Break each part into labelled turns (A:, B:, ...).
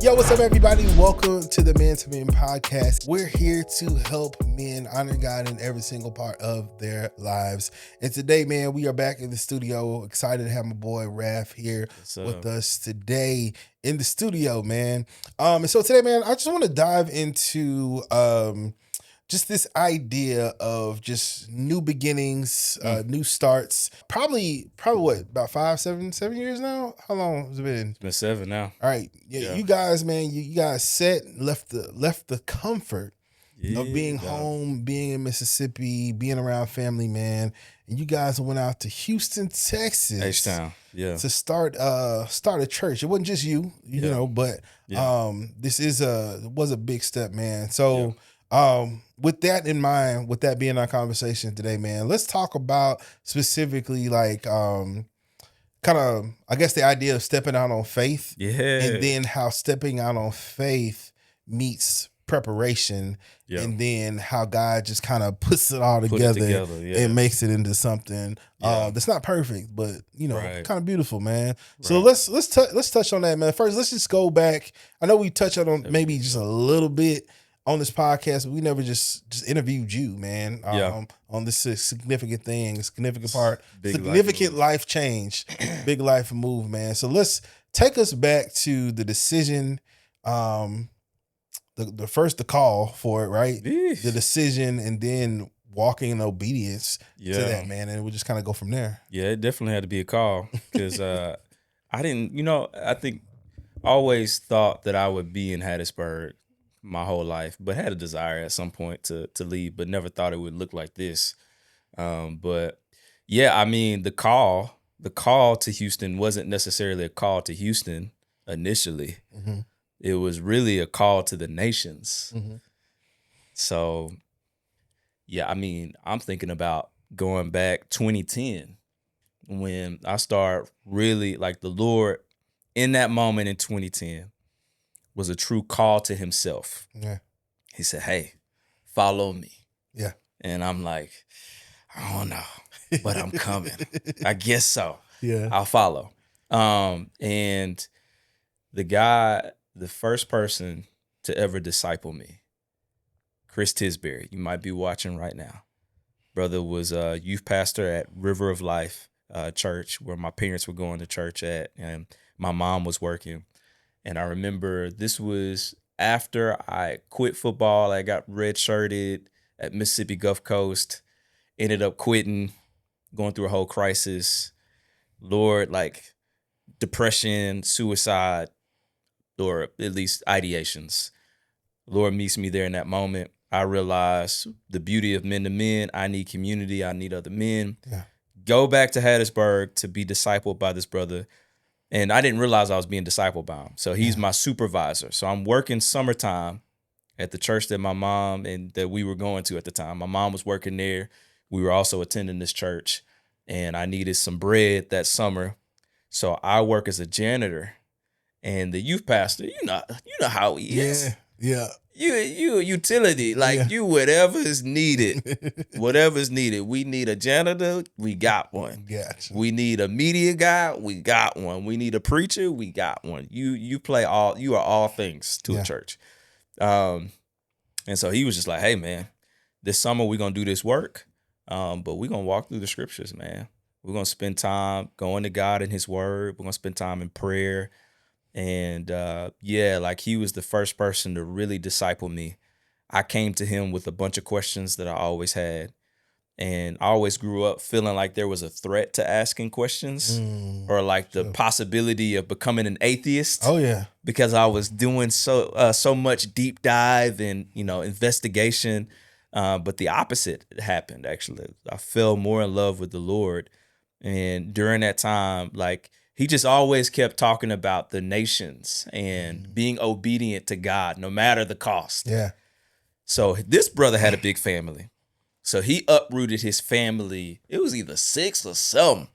A: Yo, what's up, everybody? Welcome to the Man to Man podcast. We're here to help men honor God in every single part of their lives. And today, man, we are back in the studio. Excited to have my boy Raph here with us today in the studio, man. And so today, man, I just want to dive into just this idea of just new beginnings, new starts. Probably what, about 7 years now? How long has it been?
B: It's been 7 now.
A: All right. Yeah. You guys, man, you guys left the comfort of being home, being in Mississippi, being around family, man. And you guys went out to Houston, Texas.
B: H-Town, yeah.
A: To start a church. It wasn't just you know, but this was a big step, man. So with that in mind, with that being our conversation today, man, let's talk about specifically like kind of, I guess, the idea of stepping out on faith.
B: Yeah.
A: And then how stepping out on faith meets preparation. Yeah. And then how God just kind of puts it all together, and makes it into something that's not perfect, but kind of beautiful, man. So let's touch on that, man. First, let's just go back. I know we touched on maybe just a little bit on this podcast, but we never just interviewed you, man. On this significant thing, significant part, significant life change, big life move, man. So let's take us back to the decision, the call for it, right? Eesh. The decision, and then walking in obedience to that, man. And we'll just kind of go from there.
B: Yeah, it definitely had to be a call because I didn't, I think I always thought that I would be in Hattiesburg my whole life, but had a desire at some point to leave, but never thought it would look like this. But yeah, I mean, the call to Houston wasn't necessarily a call to Houston initially. Mm-hmm. It was really a call to the nations. Mm-hmm. So yeah, I mean, I'm thinking about going back 2010 when I started really, like, the Lord in that moment in 2010 was a true call to himself. Yeah. He said, "Hey, follow me." Yeah. And I'm like, I don't know, but I'm coming. I guess so. Yeah. I'll follow. And the first person to ever disciple me, Chris Tisbury, you might be watching right now. Brother was a youth pastor at River of Life church where my parents were going to church at, and my mom was working. And I remember this was after I quit football. I got redshirted at Mississippi Gulf Coast, ended up quitting, going through a whole crisis. Lord, like depression, suicide, or at least ideations. Lord meets me there in that moment. I realized the beauty of men to men. I need community. I need other men. Yeah. Go back to Hattiesburg to be discipled by this brother. And I didn't realize I was being discipled by him. So he's my supervisor. So I'm working summertime at the church that my mom and that we were going to at the time. My mom was working there. We were also attending this church. And I needed some bread that summer. So I work as a janitor. And the youth pastor, you know how he is.
A: Yeah.
B: You a utility, like you whatever is needed. Whatever's needed. We need a janitor, we got one.
A: Gotcha.
B: We need a media guy, we got one. We need a preacher, we got one. You are all things to a church. And so he was just like, "Hey man, this summer we're gonna do this work. But we're gonna walk through the scriptures, man. We're gonna spend time going to God in his word. We're gonna spend time in prayer." And like he was the first person to really disciple me. I came to him with a bunch of questions that I always had. And I always grew up feeling like there was a threat to asking questions or like the possibility of becoming an atheist.
A: Oh, yeah.
B: Because I was doing so much deep dive and, investigation. But the opposite happened, actually. I fell more in love with the Lord. And during that time, like, he just always kept talking about the nations and being obedient to God, no matter the cost.
A: Yeah.
B: So this brother had a big family. So he uprooted his family. It was either 6 or 7.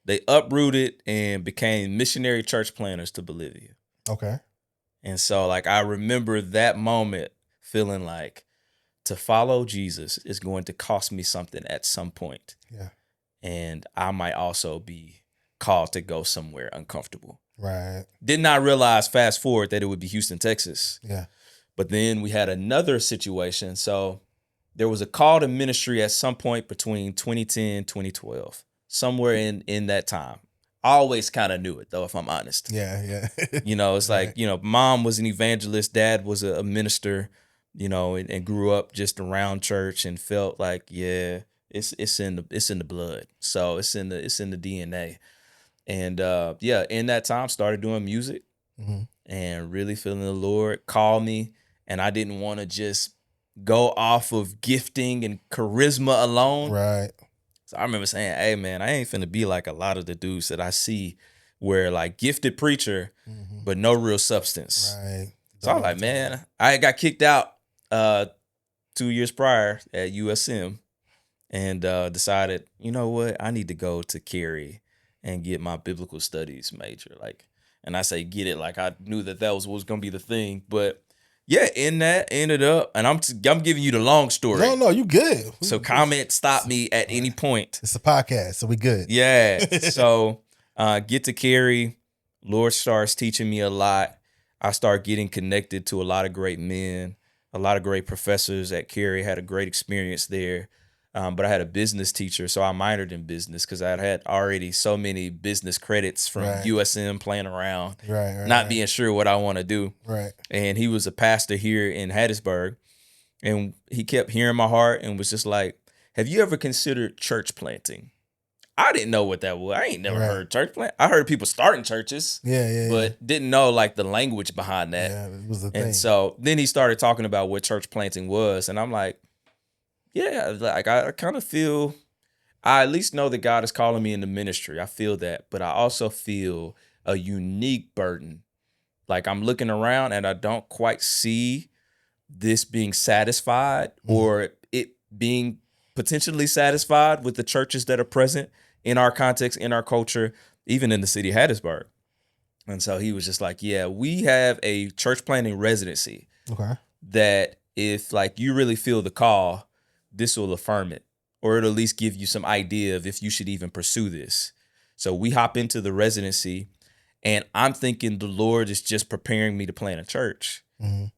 B: They uprooted and became missionary church planters to Bolivia.
A: Okay.
B: And so, like, I remember that moment feeling like to follow Jesus is going to cost me something at some point.
A: Yeah.
B: And I might also be called to go somewhere uncomfortable.
A: Right.
B: Did not realize, fast forward, that it would be Houston, Texas.
A: Yeah.
B: But then we had another situation. So there was a call to ministry at some point between 2010, 2012, somewhere in that time. I always kind of knew it, though, if I'm honest.
A: Yeah.
B: It's like, mom was an evangelist, dad was a minister, and grew up just around church and felt like, yeah, it's in the blood. So it's in the DNA. And in that time, started doing music and really feeling the Lord call me. And I didn't want to just go off of gifting and charisma alone.
A: Right.
B: So I remember saying, hey, man, I ain't finna be like a lot of the dudes that I see where like gifted preacher, but no real substance.
A: Right.
B: So I was like, man, I got kicked out 2 years prior at USM and decided, you know what, I need to go to Cary and get my biblical studies major. And I say get it like I knew that was what was gonna be the thing, but yeah, in that ended up, and I'm giving you the long story.
A: No, you good.
B: So comment, stop me at any point.
A: It's a podcast, so we good.
B: Yeah. So get to Cary. Lord starts teaching me a lot. I start getting connected to a lot of great men, a lot of great professors at Cary. Had a great experience there. But I had a business teacher, so I minored in business because I had already so many business credits from USM playing around, not being sure what I want to do.
A: Right.
B: And he was a pastor here in Hattiesburg, and he kept hearing my heart and was just like, have you ever considered church planting? I didn't know what that was. I ain't never heard church plant. I heard people starting churches, but didn't know like the language behind that.
A: Yeah, it was the thing.
B: And so then he started talking about what church planting was, and I'm like, yeah, like I kind of feel, I at least know that God is calling me into ministry. I feel that, but I also feel a unique burden. Like I'm looking around and I don't quite see this being satisfied or it being potentially satisfied with the churches that are present in our context, in our culture, even in the city of Hattiesburg. And so he was just like, yeah, we have a church planting residency that if like you really feel the call, this will affirm it, or it'll at least give you some idea of if you should even pursue this. So we hop into the residency, and I'm thinking the Lord is just preparing me to plant a church.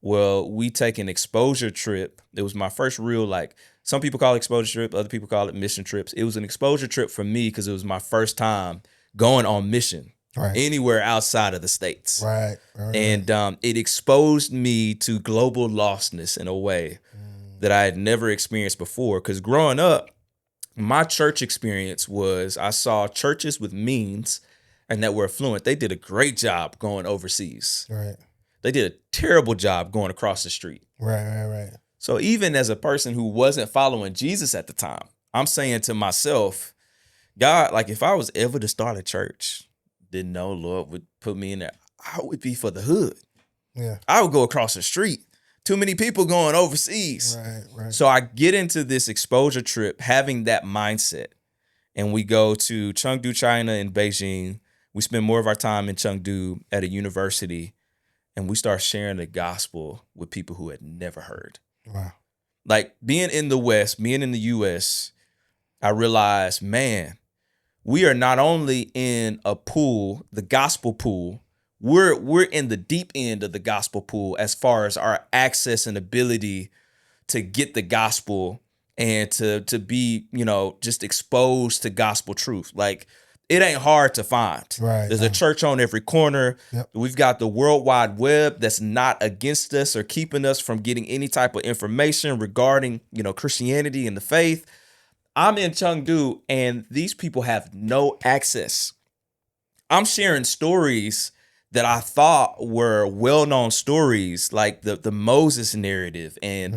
B: Well, we take an exposure trip. It was my first real, like, some people call it exposure trip, other people call it mission trips. It was an exposure trip for me because it was my first time going on mission anywhere outside of the States.
A: Right.
B: And it exposed me to global lostness in a way that I had never experienced before. Because growing up, my church experience was I saw churches with means and that were affluent. They did a great job going overseas.
A: Right.
B: They did a terrible job going across the street.
A: Right.
B: So even as a person who wasn't following Jesus at the time, I'm saying to myself, God, like if I was ever to start a church, didn't know Lord would put me in there, I would be for the hood.
A: Yeah.
B: I would go across the street. Too many people going overseas.
A: Right.
B: So I get into this exposure trip having that mindset. And we go to Chengdu, China and Beijing. We spend more of our time in Chengdu at a university. And we start sharing the gospel with people who had never heard.
A: Wow.
B: Like being in the West, being in the US, I realized, man, we are not only in a pool, the gospel pool, we're in the deep end of the gospel pool as far as our access and ability to get the gospel and to be, just exposed to gospel truth. Like it ain't hard to find.
A: Right.
B: There's a church on every corner.
A: Yep.
B: We've got the World Wide Web that's not against us or keeping us from getting any type of information regarding, Christianity and the faith. I'm in Chengdu and these people have no access. I'm sharing stories that I thought were well-known stories, like the Moses narrative and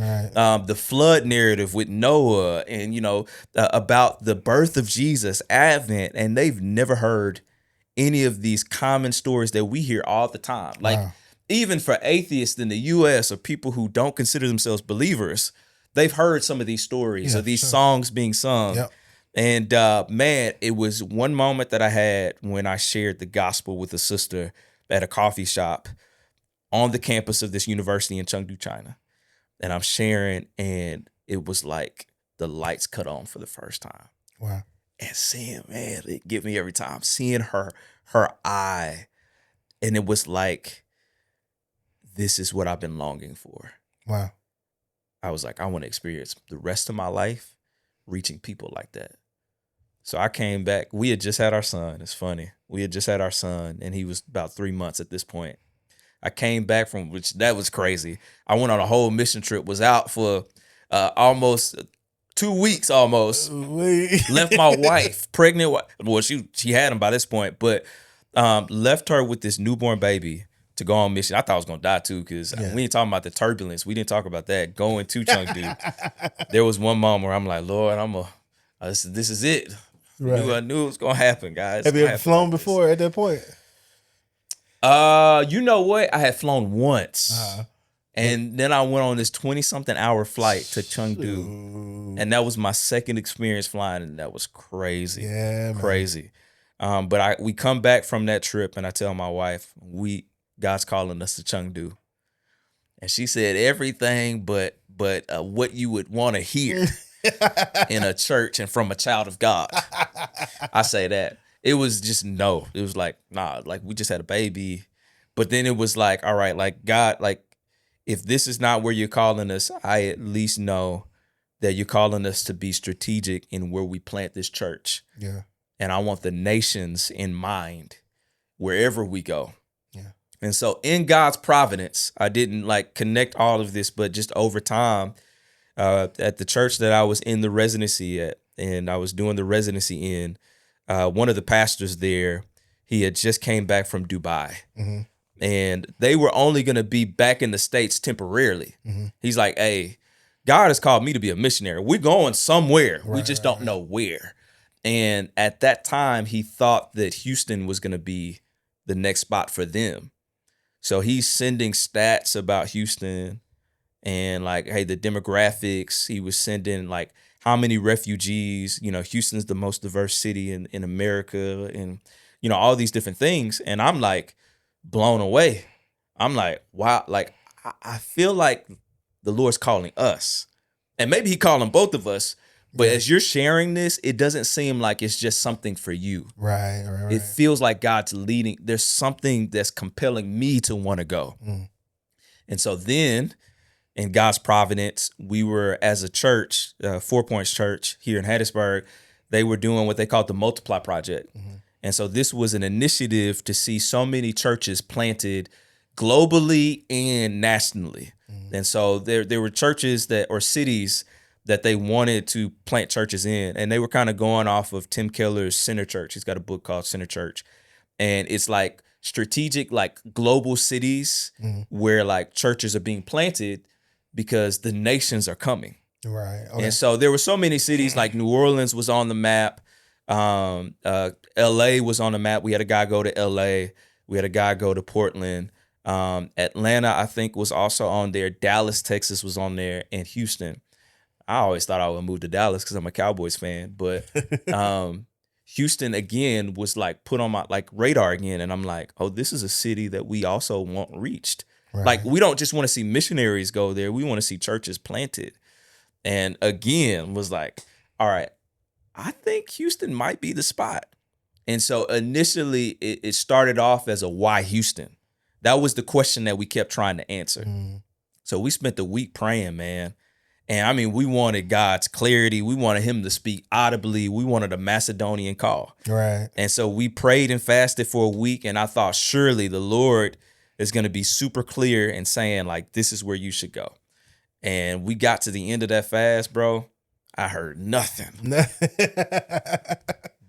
B: the flood narrative with Noah and, about the birth of Jesus, Advent, and they've never heard any of these common stories that we hear all the time. Like even for atheists in the U.S. or people who don't consider themselves believers, they've heard some of these stories or these songs being sung.
A: Yep.
B: And man, it was one moment that I had when I shared the gospel with a sister at a coffee shop on the campus of this university in Chengdu, China. And I'm sharing, and it was like the lights cut on for the first time.
A: Wow.
B: And seeing, man, it get me every time. Seeing her eye. And it was like, this is what I've been longing for.
A: Wow.
B: I was like, I want to experience the rest of my life reaching people like that. So I came back. We had just had our son. It's funny. We had just had our son, and he was about 3 months at this point. I came back from, which that was crazy. I went on a whole mission trip, was out for almost 2 weeks almost. Left my wife, pregnant. Well, she had him by this point, but left her with this newborn baby to go on mission. I thought I was going to die too, because we ain't talking about the turbulence. We didn't talk about that. Going to Chengdu. There was one moment where I'm like, Lord, this is it. Right. I knew it was going to happen, guys.
A: Have you ever flown before at that point?
B: You know what? I had flown once. And then I went on this 20-something hour flight to Chengdu. And that was my second experience flying, and that was crazy.
A: Yeah, man.
B: Crazy. But we come back from that trip, and I tell my wife, God's calling us to Chengdu. And she said everything but what you would want to hear in a church and from a child of God. I say that. It was just no. It was like, nah, like we just had a baby. But then it was like, all right, like God, like if this is not where you're calling us, I at least know that you're calling us to be strategic in where we plant this church.
A: Yeah.
B: And I want the nations in mind wherever we go.
A: Yeah.
B: And so in God's providence, I didn't like connect all of this, but just over time, at the church that I was in the residency at, and I was doing the residency in, one of the pastors there, he had just came back from Dubai.
A: Mm-hmm.
B: And they were only going to be back in the States temporarily.
A: Mm-hmm.
B: He's like, hey, God has called me to be a missionary. We're going somewhere. We just don't know where. And at that time, he thought that Houston was going to be the next spot for them. So he's sending stats about Houston and like, hey, the demographics. He was sending like how many refugees, Houston's the most diverse city in America, and, all these different things. And I'm like blown away. I'm like, wow, like I feel like the Lord's calling us, and maybe he calling both of us. But as you're sharing this, it doesn't seem like it's just something for you.
A: Right.
B: It feels like God's leading. There's something that's compelling me to want to go.
A: Mm.
B: And so then in God's providence, we were, as a church, 4 Points Church here in Hattiesburg, they were doing what they called the Multiply Project. Mm-hmm. And so this was an initiative to see so many churches planted globally and nationally. Mm-hmm. And so there were churches or cities that they wanted to plant churches in. And they were kind of going off of Tim Keller's Center Church. He's got a book called Center Church. And it's like strategic, like global cities where like churches are being planted because the nations are coming.
A: Right. Okay.
B: And so there were so many cities, like New Orleans was on the map. LA was on the map. We had a guy go to LA. We had a guy go to Portland. Atlanta, I think, was also on there. Dallas, Texas was on there, and Houston. I always thought I would move to Dallas because I'm a Cowboys fan, but Houston again was like put on my like radar again, and I'm like, oh, this is a city that we also want reached. Right. Like we don't just want to see missionaries go there; we want to see churches planted. And again, was like, all right, I think Houston might be the spot. And so initially, it started off as a why Houston. That was the question that we kept trying to answer. Mm. So we spent the week praying, man. And I mean, we wanted God's clarity. We wanted him to speak audibly. We wanted a Macedonian call.
A: Right.
B: And so we prayed and fasted for a week. And I thought, surely the Lord is going to be super clear and saying, like, this is where you should go. And we got to the end of that fast, bro. I heard nothing.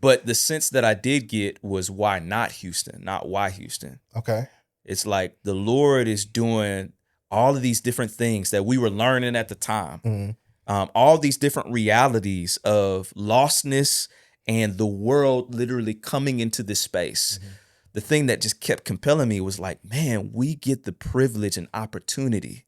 B: But the sense that I did get was, why not Houston? Not why Houston.
A: Okay.
B: It's like the Lord is doing all of these different things that we were learning at the time, all these different realities of lostness and the world literally coming into this space. Mm-hmm. The thing that just kept compelling me was like, man, we get the privilege and opportunity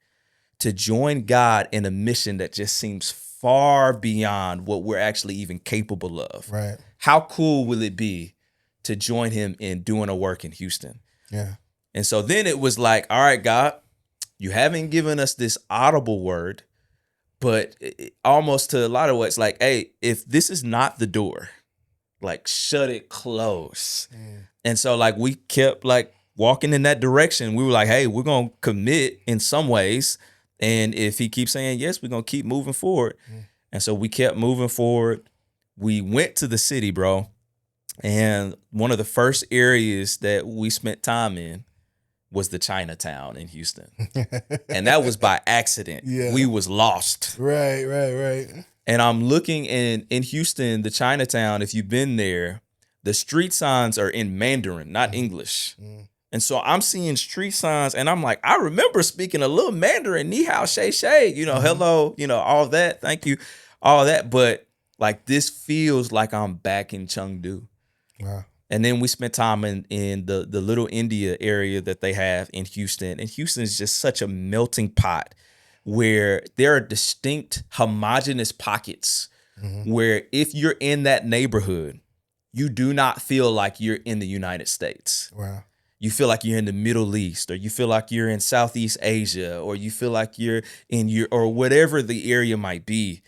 B: to join God in a mission that just seems far beyond what we're actually even capable of.
A: Right.
B: How cool will it be to join him in doing a work in Houston?
A: Yeah.
B: And so then it was like, all right, God, you haven't given us this audible word, but almost to a lot of ways, like, hey, if this is not the door, like shut it close. And so like we kept like walking in that direction. We were like, hey, we're going to commit in some ways. And if he keeps saying yes, we're going to keep moving forward. And so we kept moving forward. We went to the city, bro. And one of the first areas that we spent time in was the Chinatown in Houston. And that was by accident. Yeah. We was lost.
A: Right.
B: And I'm looking in Houston, the Chinatown, if you've been there, the street signs are in Mandarin, not English. And so I'm seeing street signs and I'm like, I remember speaking a little Mandarin, ni hao, shay, shay, hello, all that. Thank you, all that. But like, this feels like I'm back in Chengdu. Wow. And then we spent time in the Little India area that they have in Houston. And Houston is just such a melting pot where there are distinct homogenous pockets where if you're in that neighborhood, you do not feel like you're in the United States. Wow. You feel like you're in the Middle East, or you feel like you're in Southeast Asia, or you feel like you're in or whatever the area might be.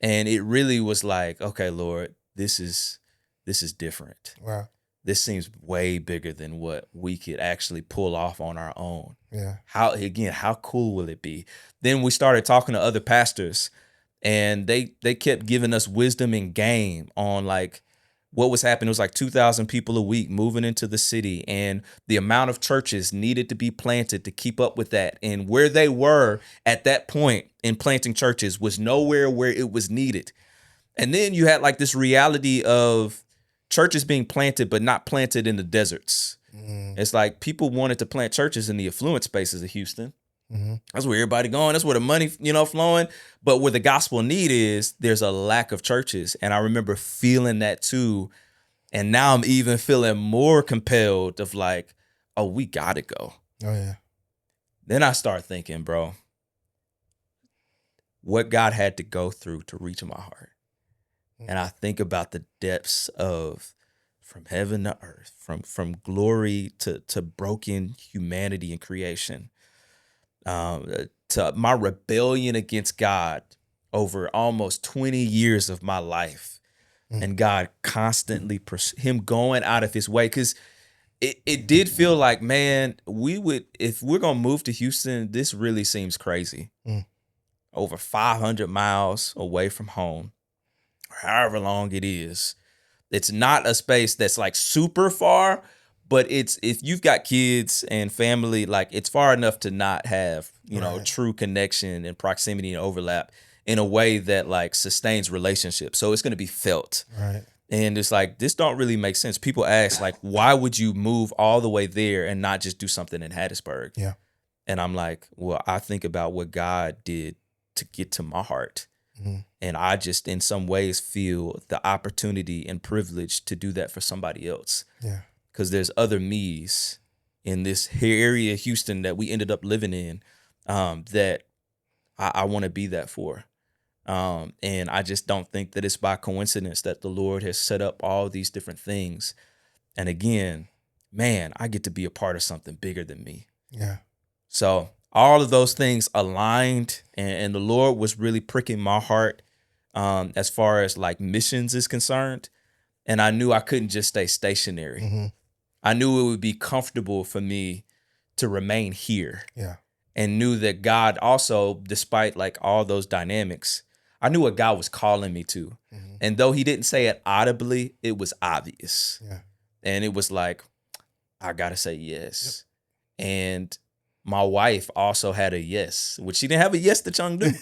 B: And it really was like, okay, Lord, this is different. Wow. This seems way bigger than what we could actually pull off on our own. Yeah. How cool will it be? Then we started talking to other pastors, and they kept giving us wisdom and game on like what was happening. It was like 2,000 people a week moving into the city, and the amount of churches needed to be planted to keep up with that. And where they were at that point in planting churches was nowhere where it was needed. And then you had like this reality of churches being planted, but not planted in the deserts. It's like people wanted to plant churches in the affluent spaces of Houston. That's where everybody going. That's where the money, flowing. But where the gospel need is, there's a lack of churches. And I remember feeling that too. And now I'm even feeling more compelled of like, oh, we got to go. Oh, yeah. Then I start thinking, bro, what God had to go through to reach my heart. And I think about the depths of from heaven to earth, from glory to broken humanity and creation, to my rebellion against God over almost 20 years of my life. And God constantly, him going out of his way. Because it did feel like, man, if we're going to move to Houston, this really seems crazy. Over 500 miles away from home. However long it is. It's not a space that's like super far, but it's, if you've got kids and family, like it's far enough to not have, true connection and proximity and overlap in a way that like sustains relationships. So it's going to be felt. Right. And it's like, this don't really make sense. People ask like, why would you move all the way there and not just do something in Hattiesburg? Yeah. And I'm like, well, I think about what God did to get to my heart. And I just, in some ways, feel the opportunity and privilege to do that for somebody else. Yeah. Because there's other me's in this area of Houston that we ended up living in that I want to be that for. And I just don't think that it's by coincidence that the Lord has set up all these different things. And again, man, I get to be a part of something bigger than me. Yeah. So all of those things aligned, and the Lord was really pricking my heart as far as like missions is concerned. And I knew I couldn't just stay stationary. I knew it would be comfortable for me to remain here. Yeah. And knew that God also, despite like all those dynamics, I knew what God was calling me to. And though he didn't say it audibly, it was obvious. Yeah. And it was like, I got to say yes. Yep. And my wife also had a yes, which she didn't have a yes to Chengdu,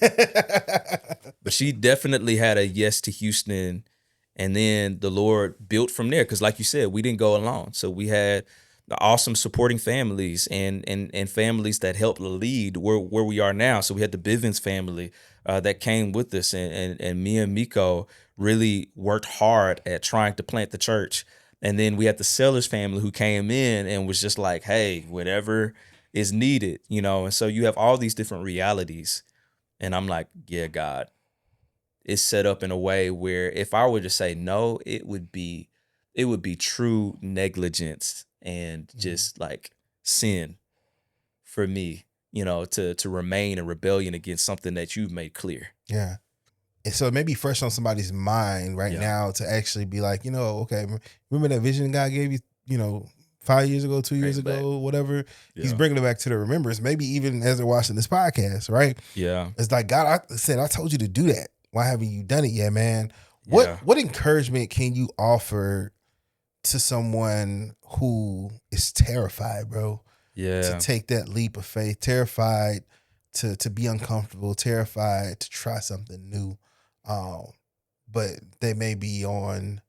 B: but she definitely had a yes to Houston. And then the Lord built from there. Cause like you said, we didn't go alone. So we had the awesome supporting families and families that helped lead where we are now. So we had the Bivens family that came with us, and me and Miko really worked hard at trying to plant the church. And then we had the Sellers family who came in and was just like, hey, whatever is needed, and so you have all these different realities. And I'm like, yeah, God, it's set up in a way where if I were to say no, it would be true negligence and just like sin for me, to remain in rebellion against something that you've made clear.
A: Yeah. And so it may be fresh on somebody's mind right now to actually be like, okay, remember that vision God gave you, 5 years ago, 2 years ago, whatever. Yeah. He's bringing it back to the remembrance. Maybe even as they're watching this podcast, right?
B: Yeah.
A: It's like, God, I told you to do that. Why haven't you done it yet, man? What encouragement can you offer to someone who is terrified, bro?
B: Yeah.
A: To take that leap of faith, terrified to be uncomfortable, terrified to try something new. But they may be on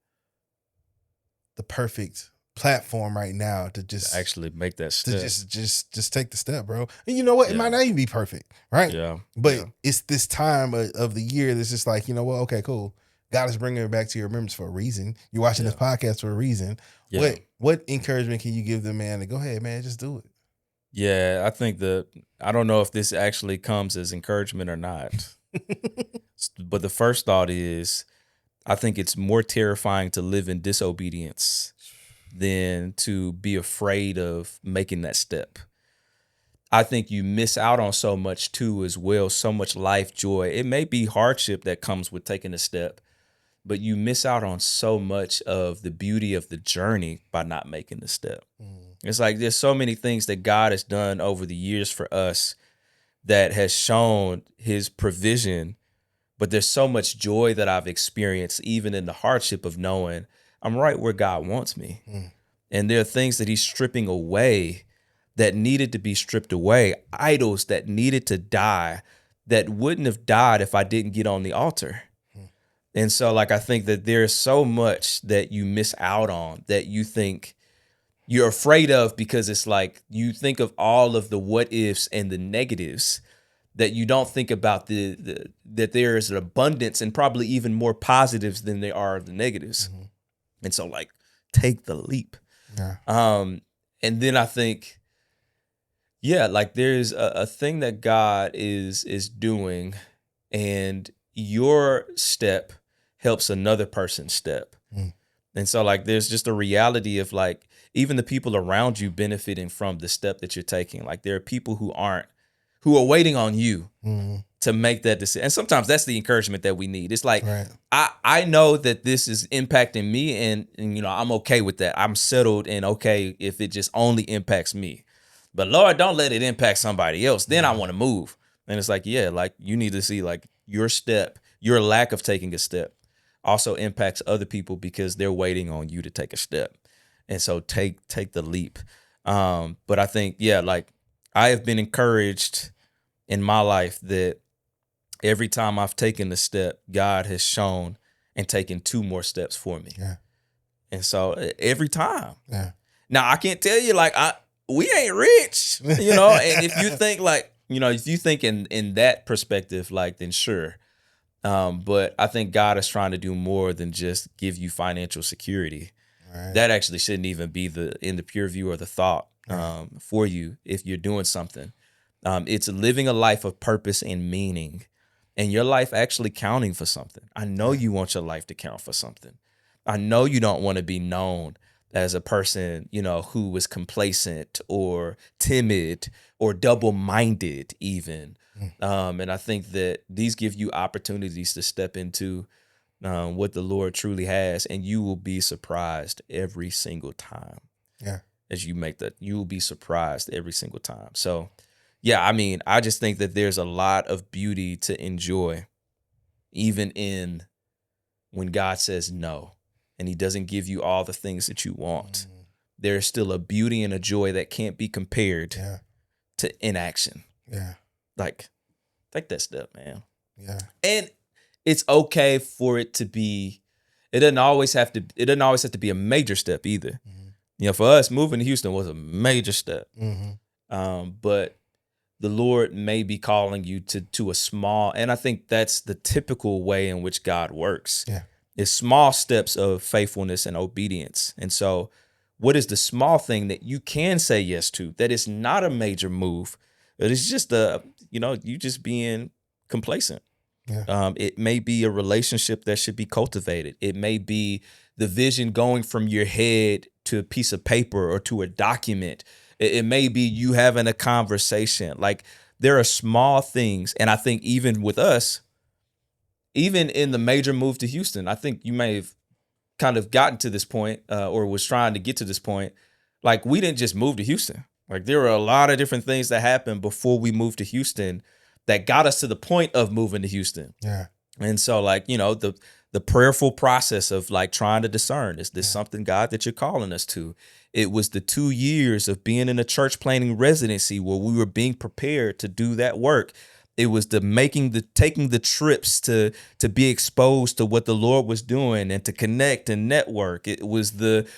A: the perfect platform right now to just
B: actually make that step.
A: To just take the step, bro. And you know what? It might not even be perfect, right?
B: Yeah.
A: But it's this time of the year that's just like, you know what? Okay, cool. God is bringing it back to your remembrance for a reason. You're watching this podcast for a reason. Yeah. What encouragement can you give the man to go ahead, man, just do it?
B: Yeah, I think I don't know if this actually comes as encouragement or not. But the first thought is, I think it's more terrifying to live in disobedience than to be afraid of making that step. I think you miss out on so much too as well, so much life joy. It may be hardship that comes with taking a step, but you miss out on so much of the beauty of the journey by not making the step. It's like there's so many things that God has done over the years for us that has shown his provision, but there's so much joy that I've experienced even in the hardship of knowing I'm right where God wants me. And there are things that he's stripping away that needed to be stripped away, idols that needed to die that wouldn't have died if I didn't get on the altar. And so like, I think that there's so much that you miss out on that you think you're afraid of, because it's like you think of all of the what ifs and the negatives that you don't think about that there is an abundance and probably even more positives than there are the negatives. And so like, take the leap.
A: Yeah.
B: And then I think, like there's a thing that God is doing, and your step helps another person's step. And so like, there's just a reality of like, even the people around you benefiting from the step that you're taking. Like there are people who are waiting on you to make that decision. And sometimes that's the encouragement that we need. It's like, I know that this is impacting me and I'm okay with that. I'm settled and okay if it just only impacts me. But Lord, don't let it impact somebody else. Then I want to move. And it's like, like you need to see like your step, your lack of taking a step also impacts other people because they're waiting on you to take a step. And so take the leap. But I think, like I have been encouraged in my life that every time I've taken a step, God has shown and taken 2 more steps for me.
A: Yeah.
B: And so every time.
A: Yeah.
B: Now I can't tell you like we ain't rich, and if you think like, if you think in that perspective, like then sure. But I think God is trying to do more than just give you financial security. Right. That actually shouldn't even be in the pure view or the thought for you if you're doing something. It's living a life of purpose and meaning, and your life actually counting for something. I know you want your life to count for something. I know you don't want to be known as a person, who was complacent or timid or double-minded even. And I think that these give you opportunities to step into what the Lord truly has, and you will be surprised every single time.
A: Yeah.
B: As you make that, you will be surprised every single time. So, I mean, I just think that there's a lot of beauty to enjoy, even in when God says no, and he doesn't give you all the things that you want. There's still a beauty and a joy that can't be compared to inaction.
A: Yeah.
B: Like, take that step, man.
A: Yeah.
B: And it's okay for it to be, it doesn't always have to be a major step either. For us, moving to Houston was a major step. But the Lord may be calling you to a small, and I think that's the typical way in which God works.
A: Yeah.
B: It's small steps of faithfulness and obedience. And so what is the small thing that you can say yes to that is not a major move? It is just you just being complacent.
A: Yeah.
B: It may be a relationship that should be cultivated. It may be the vision going from your head to a piece of paper or to a document. It may be you having a conversation. Like there are small things. And I think even with us, even in the major move to Houston, I think you may have kind of gotten to this point or was trying to get to this point. Like, we didn't just move to Houston. Like, there were a lot of different things that happened before we moved to Houston that got us to the point of moving to Houston.
A: Yeah.
B: And so, like, the prayerful process of like trying to discern, is this something, God, that you're calling us to? It was the 2 years of being in a church planting residency where we were being prepared to do that work. It was taking the trips to be exposed to what the Lord was doing and to connect and network. It was the,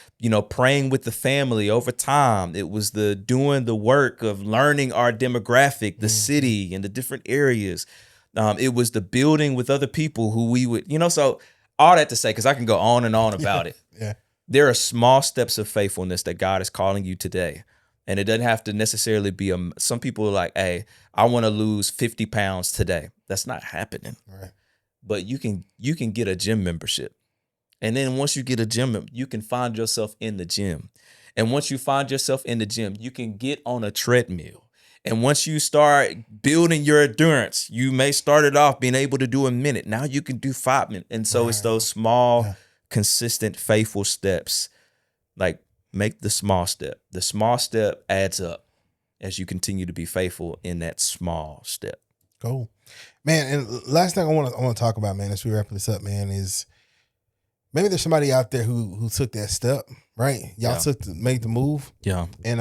B: praying with the family over time. It was the doing the work of learning our demographic, the city and the different areas. It was the building with other people who we would, so all that to say, because I can go on and on about it.
A: Yeah.
B: There are small steps of faithfulness that God is calling you today. And it doesn't have to necessarily be some people are like, hey, I want to lose 50 pounds today. That's not happening.
A: Right.
B: But you can get a gym membership. And then once you get a gym, you can find yourself in the gym. And once you find yourself in the gym, you can get on a treadmill. And once you start building your endurance, you may start it off being able to do a minute. Now you can do 5 minutes. And so it's those small, consistent, faithful steps. Like, make the small step. The small step adds up as you continue to be faithful in that small step.
A: Cool. Man, and last thing I want to talk about, man, as we wrap this up, man, is maybe there's somebody out there who took that step, right? Y'all made the move.
B: Yeah.
A: And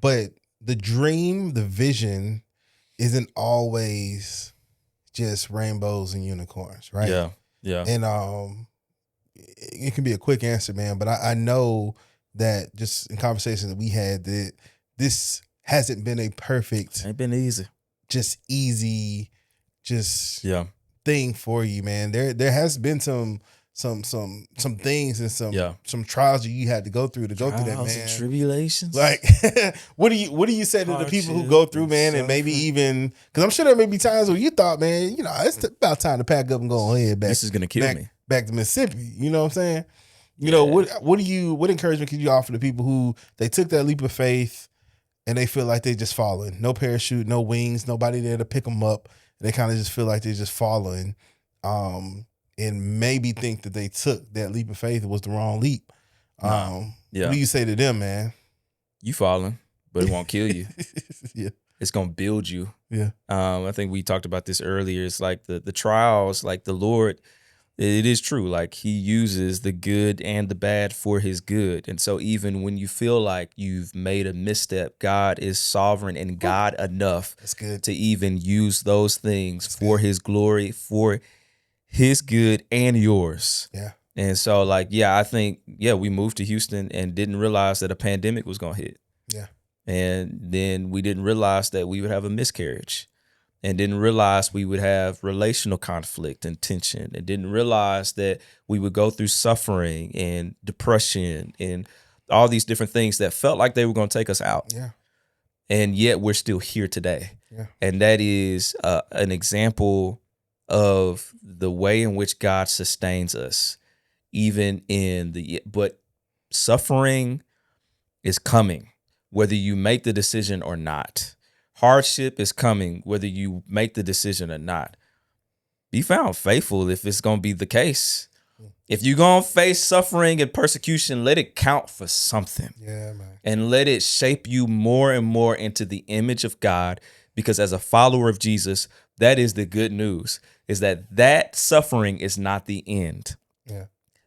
A: but the dream, the vision isn't always just rainbows and unicorns, right?
B: Yeah. Yeah.
A: And it can be a quick answer, man, but I know that just in conversations that we had, that this hasn't been a perfect,
B: ain't been easy,
A: thing for you, man. There has been some things and some trials that you had to go through through that, man.
B: And tribulations.
A: Like, what do you say to the people who go through, man, and maybe even, because I'm sure there may be times where you thought, man, it's about time to pack up and go ahead back.
B: This is gonna kill me.
A: Back to Mississippi, you know what I'm saying? What encouragement could you offer to people who they took that leap of faith and they feel like they just falling? No parachute, no wings, nobody there to pick them up. They kind of just feel like they're just falling, and maybe think that they took that leap of faith. It was the wrong leap. What do you say to them, man?
B: You falling, but it won't kill you.
A: Yeah,
B: it's gonna build you.
A: Yeah.
B: I think we talked about this earlier. It's like the trials, like the Lord. It is true. Like, he uses the good and the bad for his good. And so even when you feel like you've made a misstep, God is sovereign and God enough to even use those things for his glory, for his good and yours.
A: Yeah.
B: And so, like, I think, we moved to Houston and didn't realize that a pandemic was going to hit.
A: Yeah.
B: And then we didn't realize that we would have a miscarriage. And didn't realize we would have relational conflict and tension, and didn't realize that we would go through suffering and depression and all these different things that felt like they were going to take us out.
A: Yeah.
B: And yet we're still here today.
A: Yeah.
B: And that is an example of the way in which God sustains us, even but suffering is coming, whether you make the decision or not. Hardship is coming, whether you make the decision or not. Be found faithful if it's going to be the case. If you're going to face suffering and persecution, let it count for something.
A: Yeah, man.
B: And let it shape you more and more into the image of God. Because as a follower of Jesus, that is the good news, is that suffering is not the end.
A: Yeah.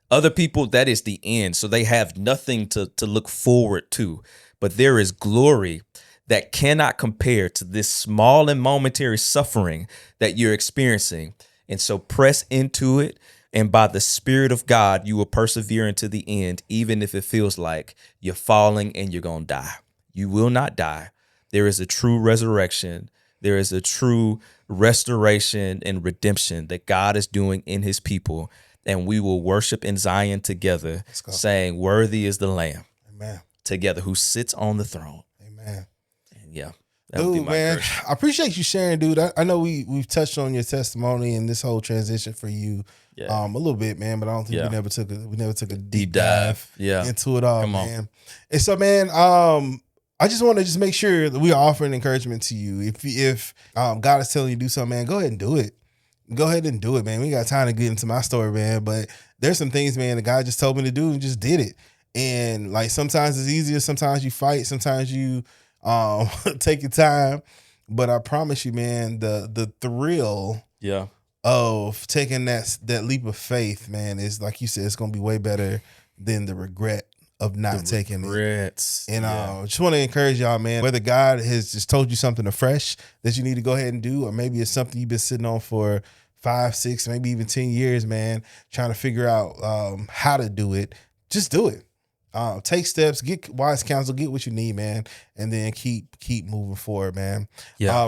B: Other people, that is the end. So they have nothing to look forward to. But there is glory that cannot compare to this small and momentary suffering that you're experiencing. And so press into it. And by the Spirit of God, you will persevere into the end, even if it feels like you're falling and you're going to die. You will not die. There is a true resurrection. There is a true restoration and redemption that God is doing in his people. And we will worship in Zion together, saying, "Worthy is the Lamb."
A: Amen.
B: Together, who sits on the throne.
A: Amen.
B: Yeah.
A: Dude, man, I appreciate you sharing, dude. I know we've touched on your testimony and this whole transition for you a little bit, man, but I don't think we never took a deep dive into it all, man. And so, man, I just want to just make sure that we are offering encouragement to you. If God is telling you to do something, man, go ahead and do it. go ahead and do it, man. We got time to get into my story, man. But there's some things, man, the guy just told me to do and just did it. And like sometimes it's easier, sometimes you fight, sometimes you take your time. But I promise you, man, the thrill of taking that leap of faith, man, is like you said, it's gonna be way better than the regret of not taking it. And just want to encourage y'all, man, whether God has just told you something afresh that you need to go ahead and do, or maybe it's something you've been sitting on for 5, 6, maybe even 10 years, man, trying to figure out how to do it, just do it. Take steps, get wise counsel, get what you need, man, and then keep moving forward, man.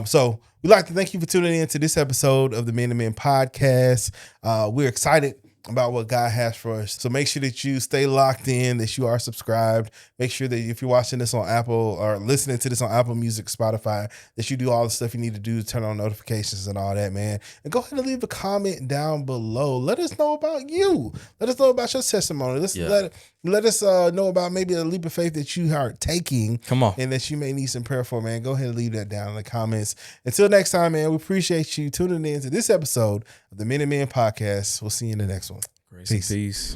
A: So we'd like to thank you for tuning in to this episode of the Men to Men podcast. We're excited about what God has for us. So make sure that you stay locked in, that you are subscribed. Make sure that if you're watching this on Apple or listening to this on Apple Music, Spotify, that you do all the stuff you need to do to turn on notifications and all that, man. And go ahead and leave a comment down below. Let us know about you. Let us know about your testimony. Let us know about maybe a leap of faith that you are taking.
B: Come on.
A: And that you may need some prayer for, man. Go ahead and leave that down in the comments. Until next time, man, we appreciate you tuning in to this episode of the Men and Men podcast. We'll see you in the next one.
B: Grace and peace.